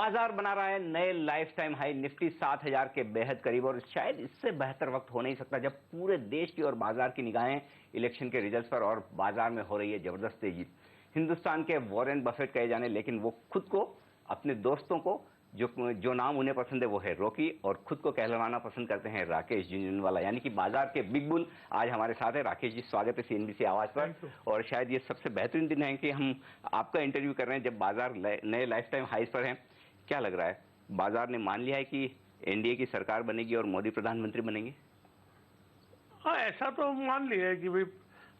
बाजार बना रहा है नए लाइफ टाइम हाई, निफ्टी 7,000 के बेहद करीब। और शायद इससे बेहतर वक्त हो नहीं सकता जब पूरे देश की और बाजार की निगाहें इलेक्शन के रिजल्ट्स पर और बाजार में हो रही है जबरदस्त तेजी। हिंदुस्तान के वॉरेन बफेट कहे जाने, लेकिन वो खुद को, अपने दोस्तों को, जो नाम उन्हें पसंद है वो है रॉकी, और खुद को कहलवाना पसंद करते हैं राकेश झुनझुनवाला, यानी कि बाजार के बिग बुल आज हमारे साथ है। राकेश जी, स्वागत है सीएनबीसी आवाज पर। और शायद ये सबसे बेहतरीन दिन है कि हम आपका इंटरव्यू कर रहे हैं जब बाजार नए लाइफ टाइम हाइज पर है। क्या लग रहा है, बाजार ने मान लिया है कि एनडीए की सरकार बनेगी और मोदी प्रधानमंत्री बनेंगे? हाँ, ऐसा तो मान लिया है कि भाई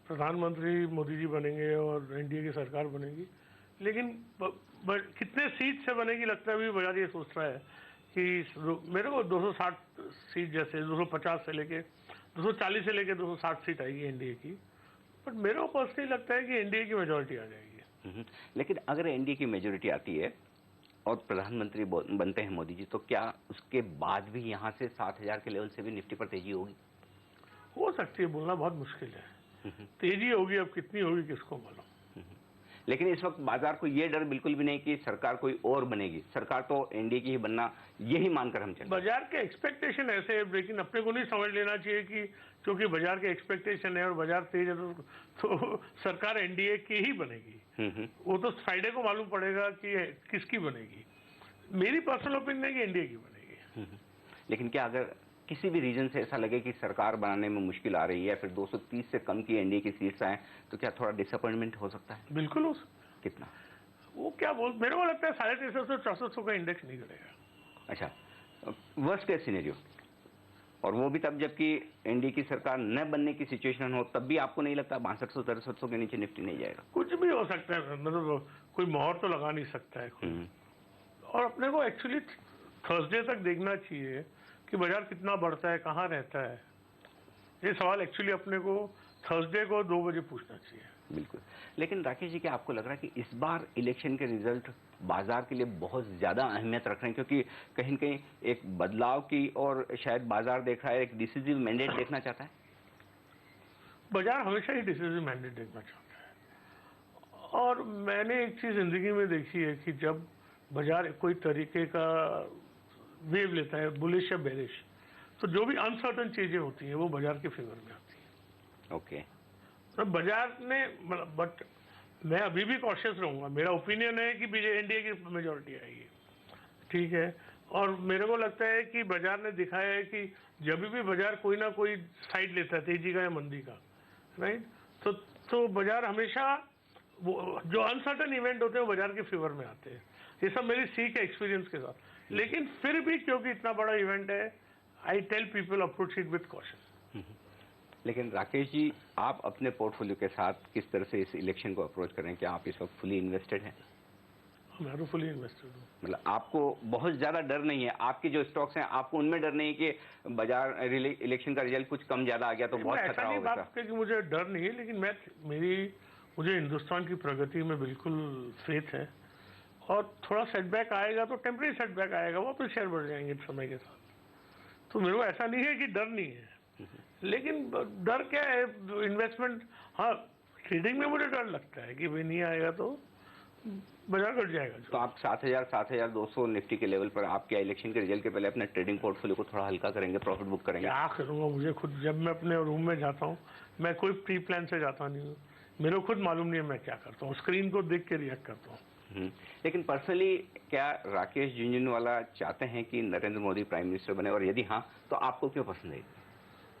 प्रधानमंत्री मोदी जी बनेंगे और एनडीए की सरकार बनेगी, लेकिन कितने सीट से बनेगी लगता है अभी बाजार ये सोच रहा है कि मेरे को 260 सीट, जैसे 250 से लेके 240 से लेके 260 सीट आएगी एनडीए की। बट मेरे को पर्सनली लगता है कि एनडीए की मेजोरिटी आ जाएगी। लेकिन अगर एनडीए की मेजोरिटी आती है और प्रधानमंत्री बनते हैं मोदी जी, तो क्या उसके बाद भी यहाँ से 7,000 के लेवल से भी निफ्टी पर तेजी होगी? हो सकती है, बोलना बहुत मुश्किल है। तेजी होगी, अब कितनी होगी किसको मालूम। लेकिन इस वक्त बाजार को ये डर बिल्कुल भी नहीं कि सरकार कोई और बनेगी, सरकार तो एनडीए की ही बनना, यही मानकर हम चलें। बाजार के एक्सपेक्टेशन ऐसे है, लेकिन अपने को नहीं समझ लेना चाहिए कि क्योंकि बाजार के एक्सपेक्टेशन है और बाजार तेज है तो सरकार एनडीए की ही बनेगी। वो तो फ्राइडे को मालूम पड़ेगा कि किसकी बनेगी। मेरी पर्सनल ओपिनियन है कि एनडीए की बनेगी। लेकिन क्या अगर किसी भी रीजन से ऐसा लगे कि सरकार बनाने में मुश्किल आ रही है, फिर 230 से कम की एनडीए की सीट्स आए, तो क्या थोड़ा डिसअपॉइंटमेंट हो सकता है? बिल्कुल हो सकता है। कितना? वो क्या मेरे को लगता है 350-400 का इंडेक्स नहीं करेगा। अच्छा, वर्स्ट केस सिनेरियो, और वो भी तब जबकि एनडीए की सरकार न बनने की सिचुएशन हो, तब भी आपको नहीं लगता 6200-6300 के नीचे निफ्टी नहीं जाएगा? कुछ भी हो सकता है, मतलब कोई मोहर तो लगा नहीं सकता है कोई। और अपने को एक्चुअली थर्सडे तक देखना चाहिए कि बाजार कितना बढ़ता है, कहाँ रहता है। ये सवाल एक्चुअली अपने को थर्सडे को 2 बजे पूछना चाहिए। बिल्कुल। लेकिन राकेश जी, क्या आपको लग रहा है कि इस बार इलेक्शन के रिजल्ट बाजार के लिए बहुत ज्यादा अहमियत रख रहे हैं, क्योंकि कहीं न कहीं एक बदलाव की और शायद बाजार देख रहा है, एक डिसीजिव मैंडेट देखना चाहता है? बाजार हमेशा ही डिसीजिव मैंडेट देखना चाहता है। और मैंने एक चीज जिंदगी में देखी है कि जब बाजार कोई तरीके का वेव लेता है, बुलिश या बेरिश, तो जो भी अनसर्टन चीजें होती हैं वो बाजार के फेवर में आती हैं। ओके। तो बाजार ने, बट मैं अभी भी कॉशियस रहूंगा। मेरा ओपिनियन है कि एनडीए की मेजोरिटी आएगी, ठीक है। और मेरे को लगता है कि बाजार ने दिखाया है कि जब भी बाजार कोई ना कोई साइड लेता है, तेजी का या मंदी का, राइट, तो बाजार हमेशा वो जो अनसर्टन इवेंट होते हैं वो बाजार के फेवर में आते हैं। ये सब मेरी सीख है एक्सपीरियंस के साथ। लेकिन फिर भी क्योंकि इतना बड़ा इवेंट है, I tell people approach it with caution. लेकिन राकेश जी, आप अपने पोर्टफोलियो के साथ किस तरह से इस इलेक्शन को अप्रोच कर रहे हैं? क्या आप इस वक्त फुली इन्वेस्टेड हैं? मैं तो फुली इन्वेस्टेड हूँ। मतलब आपको बहुत ज्यादा डर नहीं है? आपके जो स्टॉक्स हैं, आपको उनमें डर नहीं है कि बाजार इलेक्शन का रिजल्ट कुछ कम ज्यादा आ गया तो बहुत खतरा होगा? ऐसा नहीं बात कि मुझे डर नहीं है, लेकिन मुझे हिंदुस्तान की प्रगति में बिल्कुल फेथ है। और थोड़ा सेटबैक आएगा तो टेम्परेरी सेटबैक आएगा, वापस शेयर बढ़ जाएंगे समय के साथ। तो मेरे को ऐसा नहीं है कि डर नहीं है। लेकिन डर क्या है, इन्वेस्टमेंट, हाँ ट्रेडिंग में मुझे डर लगता है कि भाई नहीं आएगा तो बाजार घट जाएगा। तो आप 7,200 निफ्टी के लेवल पर आप क्या इलेक्शन के रिजल्ट के पहले अपने ट्रेडिंग पोर्टफोलियो को थोड़ा हल्का करेंगे, प्रॉफिट बुक करेंगे? क्या करूंगा, मुझे खुद, जब मैं अपने रूम में जाता हूँ, मैं कोई प्री प्लान से जाता नहीं हूँ। मेरे को खुद मालूम नहीं है मैं क्या करता हूँ, स्क्रीन को देख के रिएक्ट करता हूँ। लेकिन पर्सनली क्या राकेश झुनझुनवाला चाहते हैं कि नरेंद्र मोदी प्राइम मिनिस्टर बने, और यदि हाँ तो आपको क्यों पसंद है?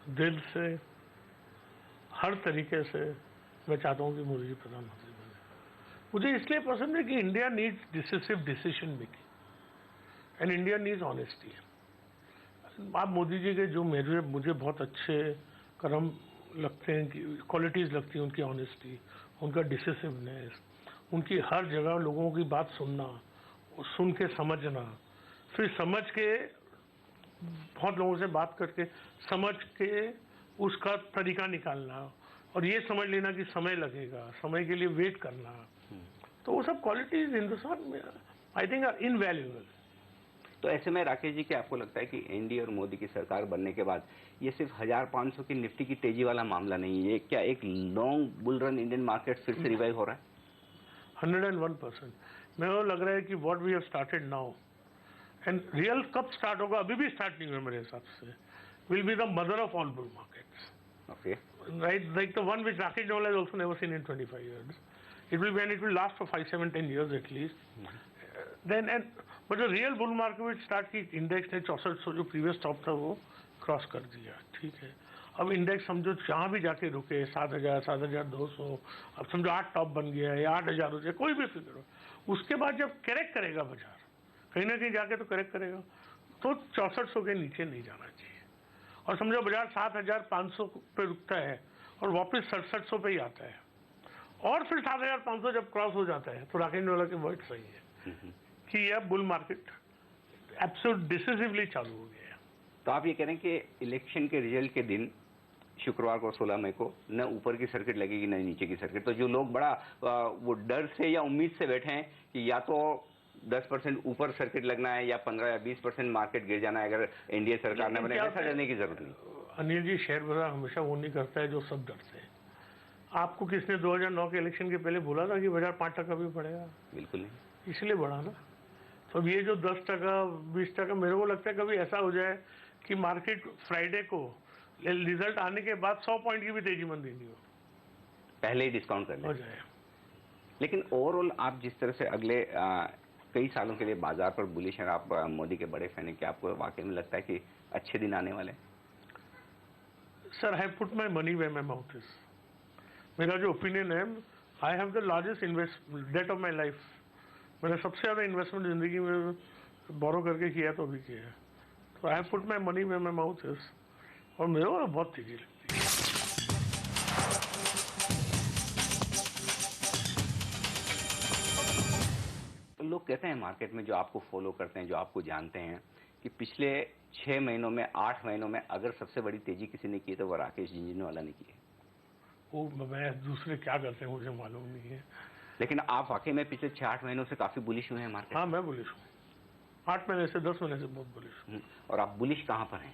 दिल से, हर तरीके से मैं चाहता हूँ कि मोदी जी प्रधानमंत्री बने। मुझे इसलिए पसंद है कि India needs decisive decision making and India needs honesty. आप मोदी जी के जो मुझे बहुत अच्छे कर्म लगते हैं, कि क्वालिटीज लगती हैं, उनकी ऑनेस्टी, उनका डिसिसिवनेस, उनकी हर जगह लोगों की बात सुनना, सुन के समझना, फिर समझ के बहुत लोगों से बात करके समझ के उसका तरीका निकालना, और ये समझ लेना कि समय लगेगा, समय के लिए वेट करना। तो वो सब क्वालिटीज हिंदुस्तान में आई थिंक आर इनवैल्यूएबल। तो ऐसे में राकेश जी, क्या आपको लगता है कि एनडीए और मोदी की सरकार बनने के बाद ये सिर्फ 1500 की निफ्टी की तेजी वाला मामला नहीं है, क्या एक long bull run Indian market फिर से रिवाइव हो रहा है? 101%। मेरे को लग रहा है कि what we have started now and real कब स्टार्ट होगा, अभी भी स्टार्ट नहीं हुआ मेरे हिसाब से. Will be the mother of all bull markets. Okay. Right, like the one which Rakesh Nawala has also never seen in 25 years. It will be, and it will last for 5, 7, 10 years at least. Then, but the real bull market will start कि index ने 6400 जो previous top था वो cross कर दिया. ठीक है, अब इंडेक्स समझो जहाँ भी जाके रुके 7000, 7200, अब समझो 8 टॉप बन गया है या 8000 हो जाए, कोई भी फिगर हो. उसके बाद जब करेक्ट करेगा बाजार, कहीं ना कहीं जाके तो करेक्ट करेगा, तो 6400 के नीचे नहीं जाना चाहिए. और समझो बाजार 7500 पे रुकता है और वापस 6700 पे ही आता है, और फिर 7500 जब क्रॉस हो जाता है, तो राकेश वाला के वर्ड सही है कि यह बुल मार्केट एब्सोल्यूट डिसिसिवली चालू हो गया है. तो आप ये कह रहे हैं कि इलेक्शन के रिजल्ट के दिन शुक्रवार को 16 मई को न ऊपर की सर्किट लगेगी न नीचे की सर्किट, तो जो लोग बड़ा वो डर से या उम्मीद से बैठे हैं कि या तो 10% ऊपर सर्किट लगना है या 15 या 20% मार्केट गिर जाना है अगर एनडीए सरकार ने बने, ऐसा डरने की जरूरत नहीं. अनिल जी, शेयर बाजार हमेशा वो नहीं करता है जो सब डरते हैं. आपको किसने 2009 के इलेक्शन के पहले बोला था कि बाजार 5% भी बढ़ेगा? बिल्कुल नहीं. इसलिए बढ़ा ना. तो अब ये जो 10%, 20%, मेरे को लगता है कभी ऐसा हो जाए कि मार्केट फ्राइडे को रिजल्ट आने के बाद 100 पॉइंट की भी तेजी मंदी नहीं हो, पहले ही डिस्काउंट कर हो जाए. लेकिन ओवरऑल आप जिस तरह से अगले कई सालों के लिए बाजार पर बुलिश हैं, आप मोदी के बड़े फैन हैं, कि आपको वाकई में लगता है कि अच्छे दिन आने वाले हैं? Sir, I put my money where my mouth is. मेरा जो ओपिनियन है, I have the largest debt of my life. मैंने सबसे ज़्यादा इन्वेस्टमेंट जिंदगी में बोरो करके किया तो अभी किया है. तो I have put my money where my mouth is, और मेरे को बहुत तेजी लगती है. लोग कहते हैं मार्केट में, जो आपको फॉलो करते हैं, जो आपको जानते हैं, कि पिछले 6 महीनों में, 8 महीनों में अगर सबसे बड़ी तेजी किसी ने की तो वो राकेश झुनझुनवाला ने की है. वो मैं दूसरे क्या करते हैं मुझे मालूम नहीं है. लेकिन आप वाकई में पिछले 6-8 महीनों से काफी बुलिश हुए हैं मार्केट. हाँ, मैं बुलिश हूँ. 8 महीने से 10 महीने से बहुत बुलिश हूँ. और आप बुलिश कहाँ पर हैं?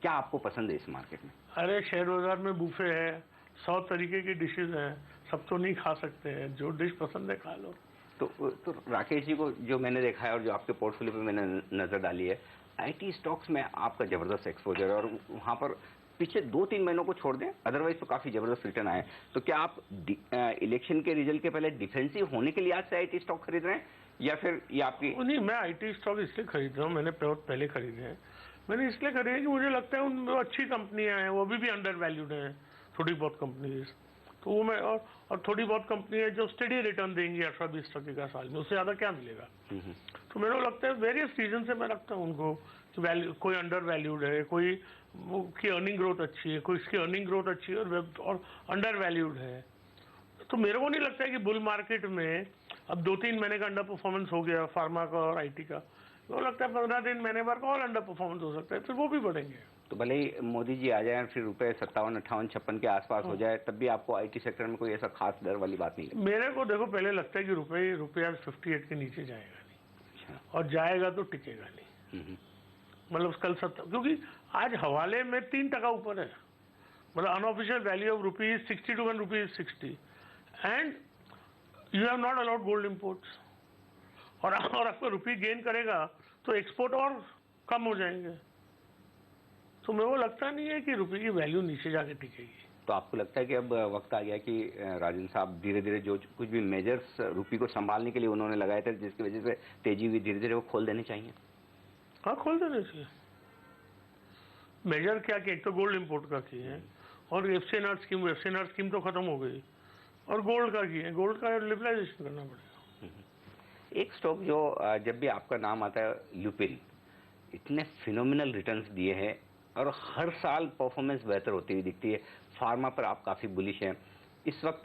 क्या आपको पसंद है इस मार्केट में? अरे, शेयर बाजार में बूफे है, 100 तरीके की डिशेज हैं, सब तो नहीं खा सकते हैं. जो डिश पसंद है खा लो. तो राकेश जी को जो मैंने देखा है और जो आपके पोर्टफोलियो पे मैंने नजर डाली है, आईटी स्टॉक्स में आपका जबरदस्त एक्सपोजर है, और वहां पर पिछले 2-3 महीनों को छोड़ दें, अदरवाइज तो काफी जबरदस्त रिटर्न आए. तो क्या आप इलेक्शन के रिजल्ट के पहले डिफेंसिव होने के लिए आज से आईटी स्टॉक खरीद रहे हैं, या फिर ये आपकी? नहीं, मैं आईटी स्टॉक इसलिए खरीद रहा हूँ, मैंने पहले खरीदे हैं. मैंने इसलिए खरीदे कि मुझे लगता है उनमें अच्छी कंपनियां हैं, वो अभी भी अंडर वैल्यूड हैं थोड़ी बहुत कंपनीज. तो वो मैं, और थोड़ी बहुत कंपनी है जो स्टडी रिटर्न देंगी 18-20% का साल में, उससे ज़्यादा क्या मिलेगा. तो मेरे को लगता है वेरियस रीजन से मैं रखता हूँ उनको. कोई अंडर वैल्यूड है, कोई की अर्निंग ग्रोथ अच्छी है, कोई इसकी अर्निंग ग्रोथ अच्छी है और अंडर वैल्यूड है. तो मेरे को नहीं लगता है कि बुल मार्केट में अब 2-3 महीने का अंडर परफॉर्मेंस हो गया फार्मा का और आईटी का, मेरे को लगता है 15 दिन महीने भर का और अंडर परफॉर्मेंस हो सकता है, फिर वो भी बढ़ेंगे. तो भले ही मोदी जी आ जाए, फिर रुपए 57, 58, 56 के आसपास हो जाए, तब भी आपको आईटी सेक्टर में कोई ऐसा खास डर वाली बात नहीं है? मेरे को देखो, पहले लगता है कि रुपया 58 के नीचे जाएगा नहीं. और जाएगा तो टिकेगा नहीं. मतलब कल 70, क्योंकि आज हवाले में 3% ऊपर है. मतलब unofficial value of rupees 60 to 1 rupees 60, and you have not allowed gold imports. और आपको रुपी गेन करेगा तो एक्सपोर्ट और कम हो जाएंगे. तो मेरे को लगता नहीं है कि रुपये की वैल्यू नीचे जाके टिकेगी. तो आपको लगता है कि अब वक्त आ गया कि राजन साहब धीरे धीरे जो कुछ भी मेजर्स रुपये को संभालने के लिए उन्होंने लगाए थे, जिसकी वजह से तेजी हुई, धीरे धीरे वो खोल देने चाहिए? हाँ, खोल देने चाहिए. मेजर क्या कि एक तो गोल्ड इम्पोर्ट का किए हैं, और एफसीएनआर स्कीम तो खत्म हो गई, और गोल्ड का किए हैं. गोल्ड का लिबरलाइजेशन करना पड़ेगा. एक स्टॉक जो जब भी आपका नाम आता है, लुपिन, इतने फिनोमिनल रिटर्न्स दिए हैं और हर साल परफॉर्मेंस बेहतर होती हुई दिखती है. फार्मा पर आप काफी बुलिश हैं इस वक्त.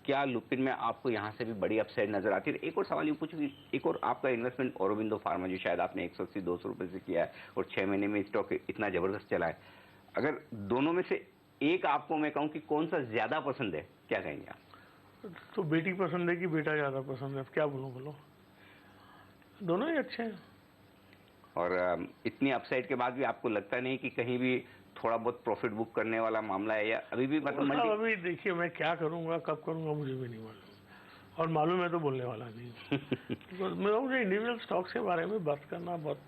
क्या लुपिन में आपको यहाँ से भी बड़ी अपसाइड नजर आती है? एक और सवाल ये पूछूं, एक और आपका इन्वेस्टमेंट औरोबिंदो फार्मा, जो शायद आपने 180-200 रुपए से किया है और 6 महीने में स्टॉक इतना जबरदस्त चला है, अगर दोनों में से एक आपको मैं कहूँ कि कौन सा ज्यादा पसंद है, क्या कहेंगे आप? तो बेटी पसंद है कि बेटा ज्यादा पसंद है, अब क्या बोलो. दोनों ही अच्छे हैं. और इतनी अपसाइड के बाद भी आपको लगता नहीं कि कहीं भी थोड़ा बहुत प्रॉफिट बुक करने वाला मामला है, या अभी भी मतलब अभी देखिए, मैं क्या करूंगा कब करूंगा मुझे भी नहीं मालूम. और मालूम है तो बोलने वाला नहीं। तो मुझे इंडिविजुअल स्टॉक्स के बारे में बात करना बहुत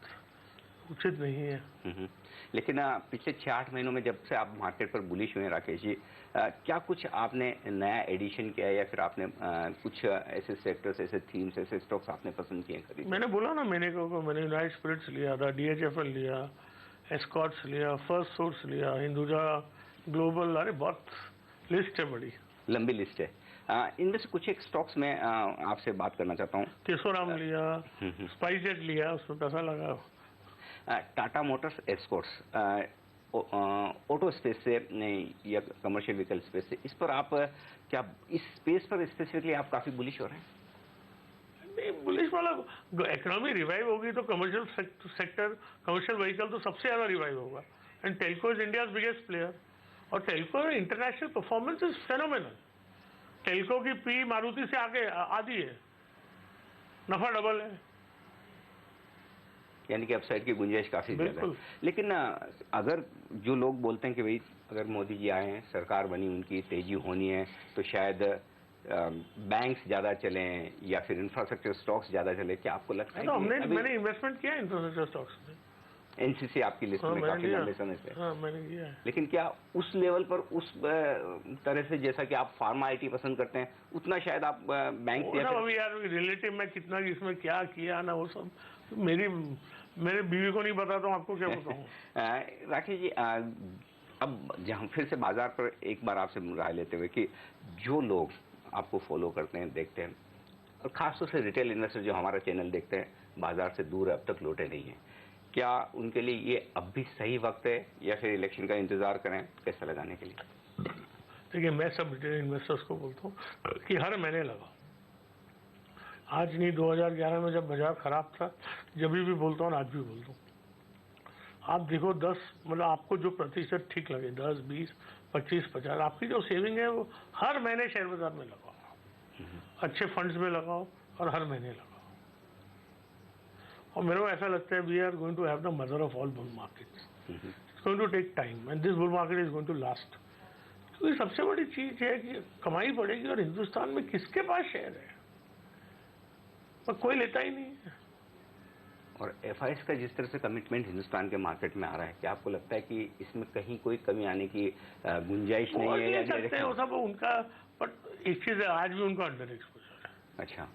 उचित नहीं है। लेकिन पिछले 6-8 महीनों में जब से आप मार्केट पर बुलिश हुए राकेश जी, क्या कुछ आपने नया एडिशन किया है या फिर आपने कुछ ऐसे सेक्टर्स, ऐसे थीम्स, ऐसे स्टॉक्स आपने पसंद किए खरीद? मैंने बोला ना, मैंने यूनाइटेड स्पिरिट्स लिया था, DHFL लिया, एस्कॉर्ट्स लिया, फर्स्ट सोर्स लिया, हिंदुजा ग्लोबल, अरे बहुत लिस्ट है बड़ी, लंबी लिस्ट है। इनमें से कुछ एक स्टॉक्स में आपसे बात करना चाहता हूँ। केसोराम लिया, स्पाइस जेट लिया, उसमें पैसा लगा। Tata Motors, Escorts, auto space से या कमर्शियल व्हीकल स्पेस से, इस पर आप क्या इस स्पेस पर स्पेसिफिकली आप काफी बुलिश हो रहे हैं? नहीं, बुलिश वाला, इकोनॉमी रिवाइव होगी तो कमर्शियल सेक्टर, कमर्शियल व्हीकल तो सबसे ज्यादा रिवाइव होगा। And Telco is India biggest player, और Telco international performance is phenomenal. Telco की पी मारुति से आगे आधी है, नफा डबल है, यानी कि अपसाइड की गुंजाइश काफी ज्यादा है। लेकिन अगर जो लोग बोलते हैं कि भाई अगर मोदी जी आए हैं, सरकार बनी, उनकी तेजी होनी है, तो शायद बैंक्स ज्यादा चले या फिर इंफ्रास्ट्रक्चर स्टॉक्स ज्यादा चले, क्या आपको लगता है? मैंने इन्वेस्टमेंट किया इंफ्रास्ट्रक्चर स्टॉक्स में। एनसीसी आपकी लिस्ट में काफी लंबे समय से। हाँ, मैंने किया है। लेकिन क्या उस लेवल पर, उस तरह से, जैसा कि आप फार्मा IT पसंद करते हैं, उतना शायद आप बैंक अभी यार रिलेटिव में कितना इसमें क्या किया ना, वो सब मेरे बीवी को नहीं पता, तो आपको क्या बताऊं। राकेश जी, अब जहाँ फिर से बाजार पर एक बार आपसे राय लेते हुए कि जो लोग आपको फॉलो करते हैं, देखते हैं, और खासतौर से रिटेल इन्वेस्टर जो हमारा चैनल देखते हैं, बाजार से दूर अब तक लौटे नहीं है, क्या उनके लिए ये अब भी सही वक्त है या फिर इलेक्शन का इंतजार करें पैसा लगाने के लिए? देखिए, मैं सब रिटेल इन्वेस्टर्स को बोलता हूँ कि हर महीने लगाओ। आज नहीं, 2011 में जब बाजार खराब था, जब भी बोलता हूँ, आज भी बोलता हूँ, आप देखो 10, मतलब आपको जो प्रतिशत ठीक लगे, 10, 20, 25, 50, आपकी जो सेविंग है वो हर महीने शेयर बाजार में लगाओ, अच्छे फंड्स में लगाओ और हर महीने लगाओ। और मेरे को ऐसा लगता है we are going to have the mother of all bull markets. It's going to take time and this bull market is going to last. क्योंकि सबसे बड़ी चीज है कि कमाई बढ़ेगी, और हिंदुस्तान में किसके पास शेयर है? पर कोई लेता ही नहीं है। और FIs का जिस तरह से कमिटमेंट हिंदुस्तान के मार्केट में आ रहा है, क्या आपको लगता है कि इसमें कहीं कोई कमी आने की गुंजाइश नहीं है? या सकते हैं वो सब उनका, बट एक चीज है, आज भी उनका अंडर एक्सपोजर है। अच्छा,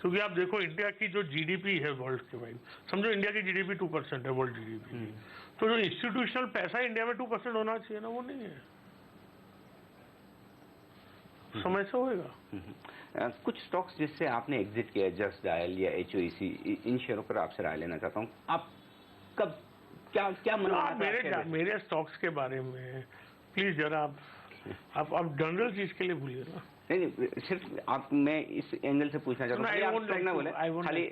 क्योंकि आप देखो इंडिया की जो GDP है वर्ल्ड के, भाई समझो इंडिया की GDP 2% है वर्ल्ड GDP, तो जो इंस्टीट्यूशनल पैसा इंडिया में 2% होना चाहिए ना, वो नहीं है। समय से होएगा। कुछ स्टॉक्स जिससे आपने एग्जिट किया, जस्ट डायल या HOEC, इन शेयरों पर आपसे राय लेना चाहता हूँ। आप कब, क्या मेरे स्टॉक्स के बारे में प्लीज जरा आप जनरल चीज के लिए भूलिए ना। नहीं, सिर्फ आप, मैं इस एंगल से पूछना चाहता हूँ, खाली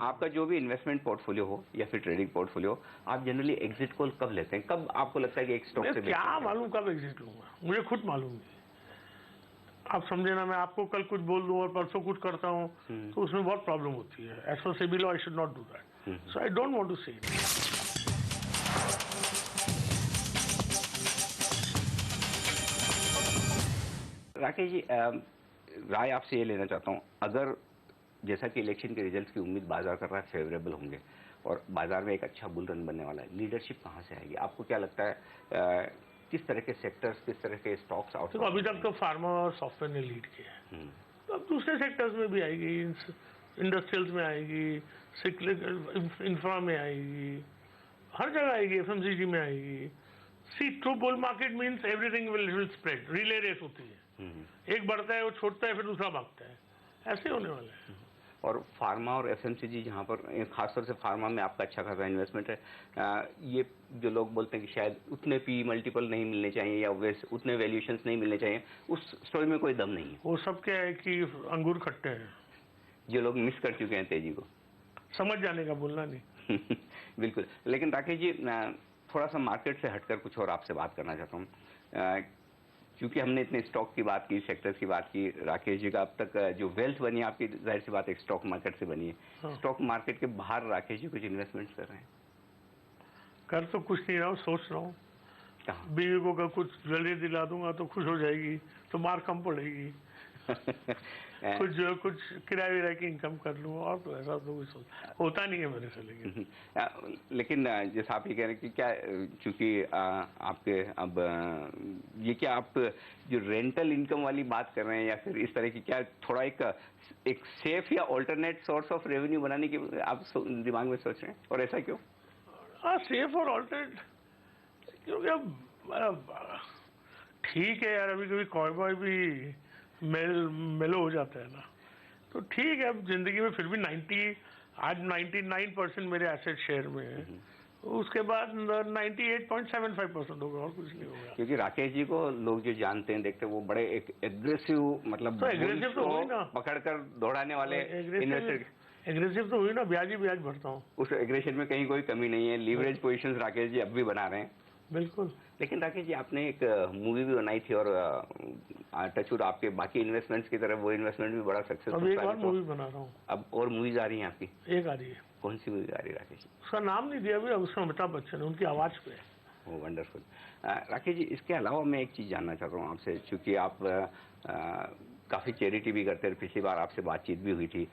आपका जो भी इन्वेस्टमेंट पोर्टफोलियो हो या फिर ट्रेडिंग पोर्टफोलियो, आप जनरली एग्जिट कॉल कब लेते हैं? कब आपको लगता है कि एक स्टॉक से क्या मालूम कब एग्जिट लूंगा, मुझे खुद मालूम नहीं। आप समझे ना, मैं आपको कल कुछ बोल दूं और परसों कुछ करता हूं, तो उसमें बहुत प्रॉब्लम होती है। As for SEBI law I should not do that, so I don't want to say. Rakesh जी, राय आपसे ये लेना चाहता हूं, अगर जैसा कि इलेक्शन के रिजल्ट की उम्मीद बाजार कर रहा है फेवरेबल होंगे और बाजार में एक अच्छा बुल रन बनने वाला है, लीडरशिप कहां से आएगी? आपको क्या लगता है किस तरह के सेक्टर्स, किस तरह के स्टॉक्स आउट? तो अभी तक तो फार्मा और सॉफ्टवेयर ने लीड किया है, तो अब दूसरे सेक्टर्स में भी आएगी, इंडस्ट्रियल्स में आएगी, इंफ्रा में आएगी, हर जगह आएगी, FMCG में आएगी। See true bull market means everything will spread, relay race होती है, एक बढ़ता है, वो छोड़ता है, फिर दूसरा भागता है, ऐसे होने वाला है। और फार्मा और FMCG, जहाँ पर खासतौर से फार्मा में आपका अच्छा खासा इन्वेस्टमेंट है, ये जो लोग बोलते हैं कि शायद उतने PE मल्टीपल नहीं मिलने चाहिए या उतने वैल्यूएशंस नहीं मिलने चाहिए, उस स्टोरी में कोई दम नहीं है। वो सब क्या है कि अंगूर खट्टे हैं, जो लोग मिस कर चुके हैं तेजी को, समझ जाने का, बोलना नहीं। बिल्कुल। लेकिन राकेश जी, थोड़ा सा मार्केट से हटकर कुछ और आपसे बात करना चाहता हूँ, क्योंकि हमने इतने स्टॉक की बात की, सेक्टर्स की बात की, राकेश जी का अब तक जो वेल्थ बनी है आपकी, जाहिर सी बात एक स्टॉक मार्केट से बनी है। हाँ। स्टॉक मार्केट के बाहर राकेश जी कुछ इन्वेस्टमेंट्स कर रहे हैं? कर तो कुछ नहीं रहा हूँ, सोच रहा हूँ। बीवी को कुछ ज्वेलरी दिला दूंगा तो खुश हो जाएगी, तो मार कम पड़ेगी। कुछ किराए विराए की इनकम कर लूँ, और तो ऐसा तो कुछ होता नहीं है मेरे से। लेकिन जैसा आप ये कह रहे हैं कि क्या, चूंकि आपके अब ये क्या आप जो रेंटल इनकम वाली बात कर रहे हैं, या फिर इस तरह की क्या थोड़ा एक सेफ या ऑल्टरनेट सोर्स ऑफ रेवेन्यू बनाने की आप दिमाग में सोच रहे हैं, और ऐसा क्यों? हाँ, सेफ और ऑल्टरनेट, क्योंकि अब ठीक है यार, अभी कभी कोई कोई भी मेलो हो जाता है ना, तो ठीक है। अब जिंदगी में फिर भी आज 99% मेरे एसेट शेयर में है, उसके बाद 98.75% होगा, और कुछ नहीं होगा। क्योंकि राकेश जी को लोग जो जानते हैं, देखते हैं, वो बड़े एक एग्रेसिव, मतलब तो एग्रेसिव तो हुई ना, पकड़कर दौड़ाने वाले इन्वेस्टर। एग्रेसिव तो हुई ना, ब्याज ही ब्याज भरता हूँ। उस एग्रेशन में कहीं कोई कमी नहीं है। लीवरेज पोजीशंस राकेश जी अब भी बना रहे हैं। बिल्कुल। लेकिन राकेश जी, आपने एक मूवी भी बनाई थी, और टचवुड आपके बाकी इन्वेस्टमेंट्स की तरह वो इन्वेस्टमेंट भी बड़ा सक्सेसफुल। अब एक और मूवी बना रहा हूँ। अब और मूवीज आ रही हैं आपकी? एक आ रही है। कौन सी मूवी आ रही है राकेश जी? उसका नाम नहीं दिया अभी, अब उसमें अमिताभ बच्चन है, उनकी आवाज पे है। ओह, वंडरफुल। राकेश जी, इसके अलावा मैं एक चीज जानना चाहता हूँ आपसे, क्योंकि आप काफी चैरिटी भी करते हैं, पिछली बार आपसे बातचीत भी हुई थी,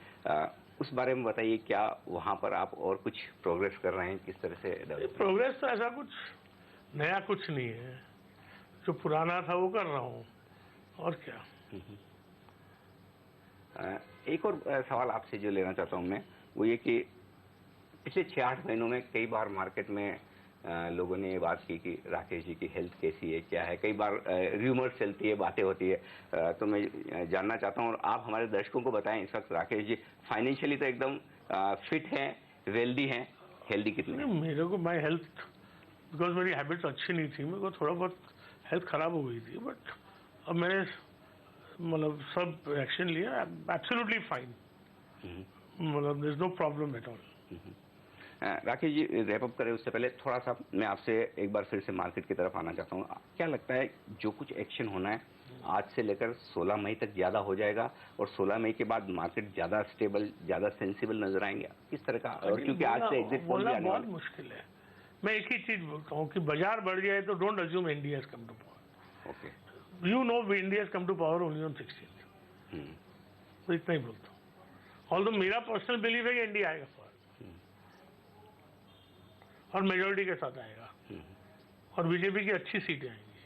उस बारे में बताइए। क्या वहाँ पर आप और कुछ प्रोग्रेस कर रहे हैं, किस तरह से? प्रोग्रेस तो ऐसा कुछ नया कुछ नहीं है, जो पुराना था वो कर रहा हूँ, और क्या। एक और सवाल आपसे जो लेना चाहता हूँ मैं, वो ये कि पिछले 6-8 महीनों में कई बार मार्केट में लोगों ने ये बात की कि राकेश जी की हेल्थ कैसी है, क्या है। कई बार र्यूमर्स चलती है, बातें होती है। तो मैं जानना चाहता हूँ, और आप हमारे दर्शकों को बताएं, इस वक्त राकेश जी फाइनेंशियली तो एकदम फिट हैं, वेल्दी हैं, हेल्दी कितने? मेरे को माई हेल्थ, बिकॉज मेरी हैबिट्स अच्छी नहीं थी, मेरे को थोड़ा बहुत हेल्थ खराब हो गई थी, बट अब मैंने मतलब सब एक्शन लिया, एब्सोल्युटली फाइन, मतलब there is no problem at all. Rakesh ji, wrap up करें उससे पहले थोड़ा सा मैं आपसे एक बार फिर से मार्केट की तरफ आना चाहता हूँ। क्या लगता है, जो कुछ एक्शन होना है आज से लेकर 16 मई तक ज्यादा हो जाएगा, और 16 मई के बाद मार्केट ज्यादा स्टेबल, ज्यादा सेंसिबल नजर आएंगे किस तरह का? और क्योंकि आज से एग्जिट पोल भी आने बहुत मुश्किल है। मैं एक ही चीज बोलता हूँ कि बाजार बढ़ जाए तो don't assume India has come to power. Okay, you know India has come to power only on 16। तो इतना ही बोलता हूँ। ऑल्दो मेरा पर्सनल बिलीव है कि इंडिया आएगा और मेजोरिटी के साथ आएगा, और बीजेपी की अच्छी सीटें आएंगी।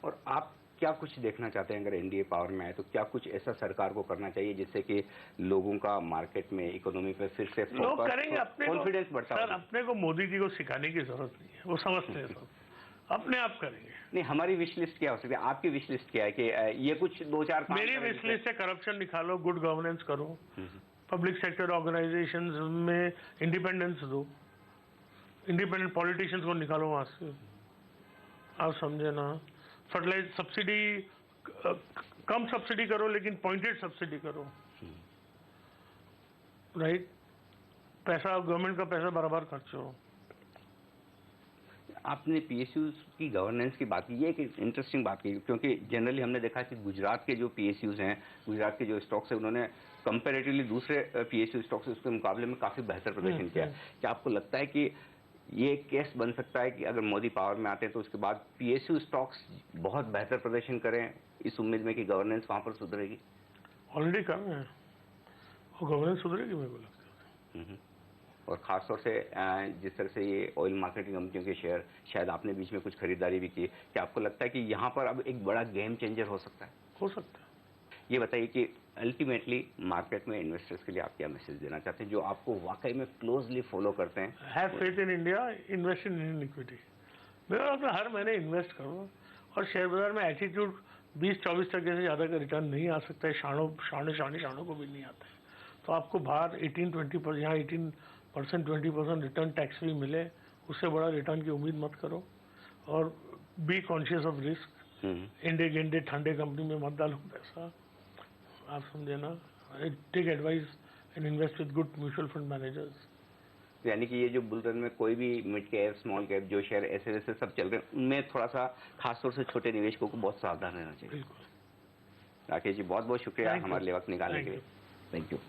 और आप क्या कुछ देखना चाहते हैं, अगर एनडीए पावर में आए तो क्या कुछ ऐसा सरकार को करना चाहिए जिससे कि लोगों का मार्केट में, इकोनॉमी पे फिर से लोग करेंगे, अपने कॉन्फिडेंस बढ़ता है? सर, अपने को मोदी जी को सिखाने की जरूरत नहीं है, वो समझते हैं सब, अपने आप करेंगे। नहीं, हमारी विश लिस्ट क्या हो सकती है? आपकी विश लिस्ट क्या है कि ये कुछ 2-4 काम? मेरी विश लिस्ट है करप्शन निकालो, गुड गवर्नेंस करो, पब्लिक सेक्टर ऑर्गेनाइजेशंस में इंडिपेंडेंस दो, इंडिपेंडेंट पॉलिटिशियंस को निकालो वहां से, आप समझे ना। फर्टिलाइजर सब्सिडी कम सब्सिडी करो, लेकिन पॉइंटेड सब्सिडी करो, राइट। पैसा, गवर्नमेंट का पैसा बराबर खर्च हो। आपने पीएसयूज की गवर्नेंस की बात की, ये एक इंटरेस्टिंग बात की, क्योंकि जनरली हमने देखा कि गुजरात के जो पीएसयूज हैं, गुजरात के जो स्टॉक्स हैं, उन्होंने कंपैरेटिवली दूसरे पीएसयू स्टॉक्स उसके मुकाबले में काफी बेहतर प्रदर्शन किया। क्या आपको लगता है कि ये केस बन सकता है कि अगर मोदी पावर में आते हैं तो उसके बाद पीएसयू स्टॉक्स बहुत बेहतर प्रदर्शन करें, इस उम्मीद में कि गवर्नेंस वहां पर सुधरेगी? ऑलरेडी कर रहे हैं, और गवर्नेंस सुधरेगी मेरे को लगता है। और खासतौर से जिस तरह से ये ऑयल मार्केटिंग कंपनियों के शेयर, शायद आपने बीच में कुछ खरीदारी भी की, क्या आपको लगता है कि यहाँ पर अब एक बड़ा गेम चेंजर हो सकता है? हो सकता है। ये बताइए कि अल्टीमेटली मार्केट में इन्वेस्टर्स के लिए आप क्या मैसेज देना चाहते हैं, जो आपको वाकई में क्लोजली फॉलो करते हैं? Have faith in India, invest in Indian equity. मेरा मतलब हर महीने इन्वेस्ट करो, और शेयर बाजार में एटीट्यूड 20-24% से ज़्यादा का रिटर्न नहीं आ सकता है, शानों को भी नहीं आता है। तो आपको बाहर 18-20%, यहाँ 18% 20% रिटर्न टैक्स भी मिले, उससे बड़ा रिटर्न की उम्मीद मत करो, और बी कॉन्शियस ऑफ रिस्क। इंडे गेंडे ठंडे कंपनी में मत डालो पैसा, आप समझे ना। Take advice and invest with good mutual fund managers. यानी कि ये जो बुल रन में कोई भी मिड कैप, स्मॉल कैप जो शेयर ऐसे वैसे सब चल रहे हैं, उनमें थोड़ा सा खासतौर से छोटे निवेशकों को बहुत सावधान रहना चाहिए। बिल्कुल। राकेश जी, बहुत बहुत शुक्रिया हमारे लिए वक्त निकालने के लिए। Thank you.